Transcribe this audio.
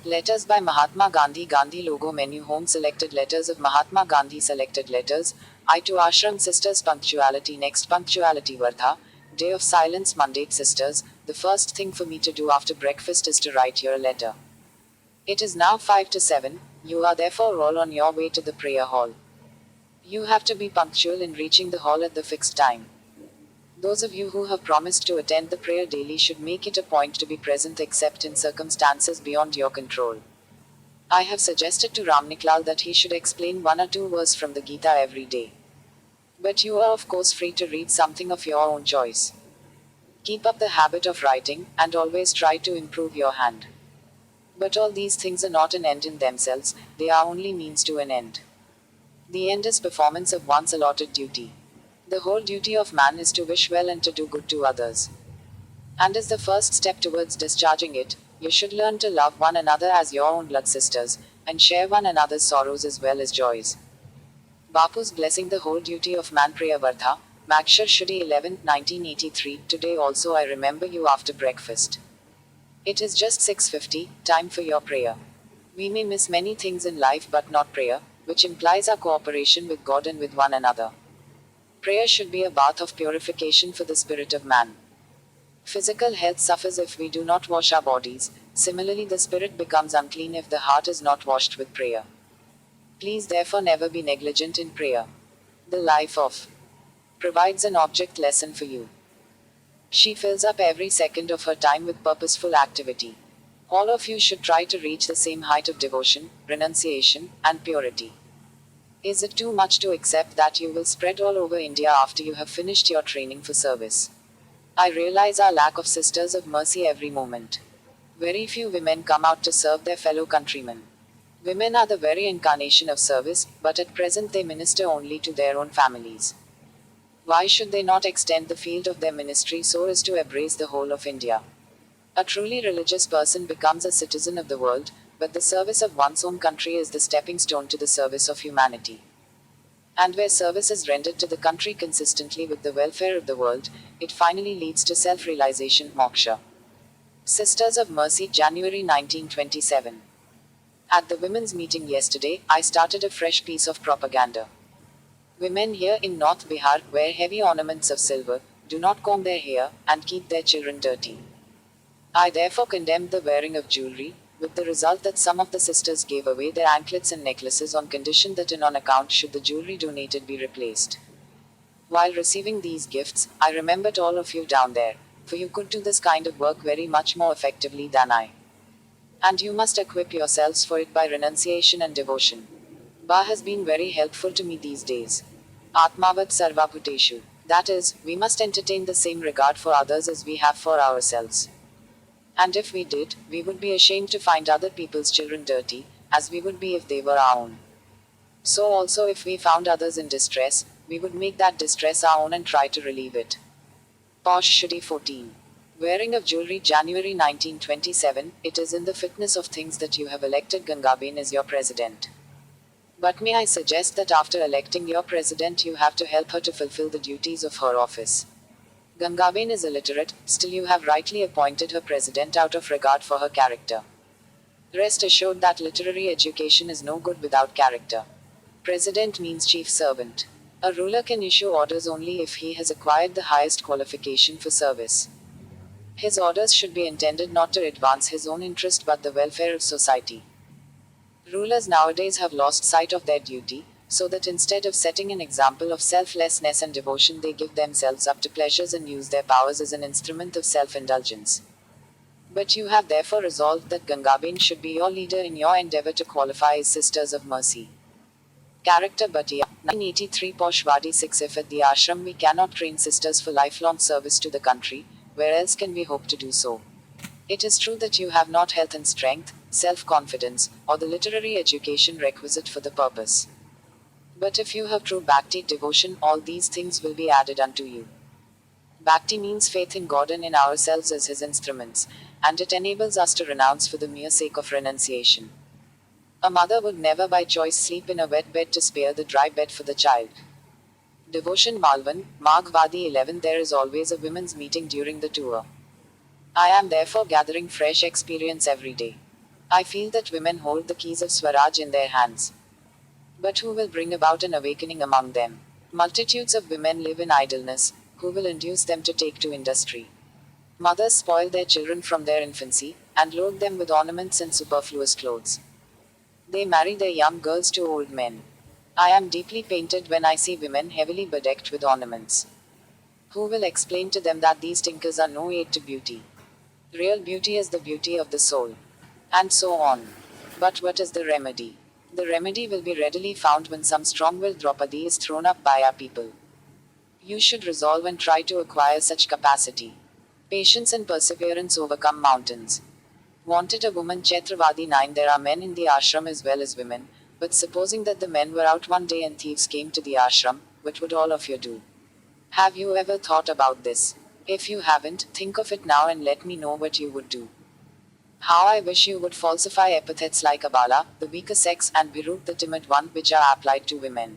Letters by Mahatma Gandhi. Gandhi logo menu. Home. Selected letters of Mahatma Gandhi. Selected letters. I to Ashram Sisters. Punctuality. Next. Punctuality. Vardha. Day of silence. Monday. Sisters, the first thing for me to do after breakfast is to write you a letter. It is now 5 to 7. You are therefore all on your way to the prayer hall. You have to be punctual in reaching the hall at the fixed time. Those of you who have promised to attend the prayer daily should make it a point to be present except in circumstances beyond your control. I have suggested to Ramniklal that he should explain one or two verses from the Gita every day. But you are of course free to read something of your own choice. Keep up the habit of writing, and always try to improve your hand. But all these things are not an end in themselves, they are only means to an end. The end is performance of one's allotted duty. The whole duty of man is to wish well and to do good to others. And as the first step towards discharging it, you should learn to love one another as your own blood sisters, and share one another's sorrows as well as joys. Bapu's blessing. The whole duty of man. Priya Vardha, Makshar Shudi 11th, 1983. Today also I remember you after breakfast. It is just 6:50, time for your prayer. We may miss many things in life but not prayer, which implies our cooperation with God and with one another. Prayer should be a bath of purification for the spirit of man. Physical health suffers if we do not wash our bodies. Similarly, the spirit becomes unclean if the heart is not washed with prayer. Please therefore never be negligent in prayer. The life of provides an object lesson for you. She fills up every second of her time with purposeful activity. All of you should try to reach the same height of devotion, renunciation, and purity. Is it too much to accept that you will spread all over India after you have finished your training for service? I realize our lack of sisters of mercy every moment. Very few women come out to serve their fellow countrymen. Women are the very incarnation of service, but at present they minister only to their own families. Why should they not extend the field of their ministry so as to embrace the whole of India? A truly religious person becomes a citizen of the world, but the service of one's own country is the stepping stone to the service of humanity. And where service is rendered to the country consistently with the welfare of the world, it finally leads to self-realization, moksha. Sisters of Mercy, January 1927. At the women's meeting yesterday, I started a fresh piece of propaganda. Women here in North Bihar wear heavy ornaments of silver, do not comb their hair, and keep their children dirty. I therefore condemned the wearing of jewelry, with the result that some of the sisters gave away their anklets and necklaces on condition that on account should the jewelry donated be replaced. While receiving these gifts, I remembered all of you down there, for you could do this kind of work very much more effectively than I. And you must equip yourselves for it by renunciation and devotion. Ba has been very helpful to me these days. Atmavat Sarvabhuteshu. That is, we must entertain the same regard for others as we have for ourselves. And if we did, we would be ashamed to find other people's children dirty, as we would be if they were our own. So also if we found others in distress, we would make that distress our own and try to relieve it. Posh Shudi 14. Wearing of jewelry, January 1927. It is in the fitness of things that you have elected Gangaben as your president. But may I suggest that after electing your president you have to help her to fulfill the duties of her office. Gangaben is illiterate, still you have rightly appointed her president out of regard for her character. Rest assured that literary education is no good without character. President means chief servant. A ruler can issue orders only if he has acquired the highest qualification for service. His orders should be intended not to advance his own interest but the welfare of society. Rulers nowadays have lost sight of their duty, so that instead of setting an example of selflessness and devotion they give themselves up to pleasures and use their powers as an instrument of self-indulgence. But you have therefore resolved that Gangaben should be your leader in your endeavor to qualify as Sisters of Mercy. Character Bhatia 983 Poshwadi 6. If at the ashram we cannot train sisters for lifelong service to the country, where else can we hope to do so? It is true that you have not health and strength, self-confidence, or the literary education requisite for the purpose. But if you have true bhakti devotion, all these things will be added unto you. Bhakti means faith in God and in ourselves as His instruments, and it enables us to renounce for the mere sake of renunciation. A mother would never by choice sleep in a wet bed to spare the dry bed for the child. Devotion Malvan, Maghvadi 11. There is always a women's meeting during the tour. I am therefore gathering fresh experience every day. I feel that women hold the keys of Swaraj in their hands. But who will bring about an awakening among them? Multitudes of women live in idleness. Who will induce them to take to industry? Mothers spoil their children from their infancy, and load them with ornaments and superfluous clothes. They marry their young girls to old men. I am deeply pained when I see women heavily bedecked with ornaments. Who will explain to them that these tinkers are no aid to beauty? Real beauty is the beauty of the soul. And so on. But what is the remedy? The remedy will be readily found when some strong willed Draupadi is thrown up by our people. You should resolve and try to acquire such capacity. Patience and perseverance overcome mountains. Wanted a woman Chaitravadi 9. There are men in the ashram as well as women, but supposing that the men were out one day and thieves came to the ashram, what would all of you do? Have you ever thought about this? If you haven't, think of it now and let me know what you would do. How I wish you would falsify epithets like Abala, the weaker sex, and Birut, the timid one, which are applied to women.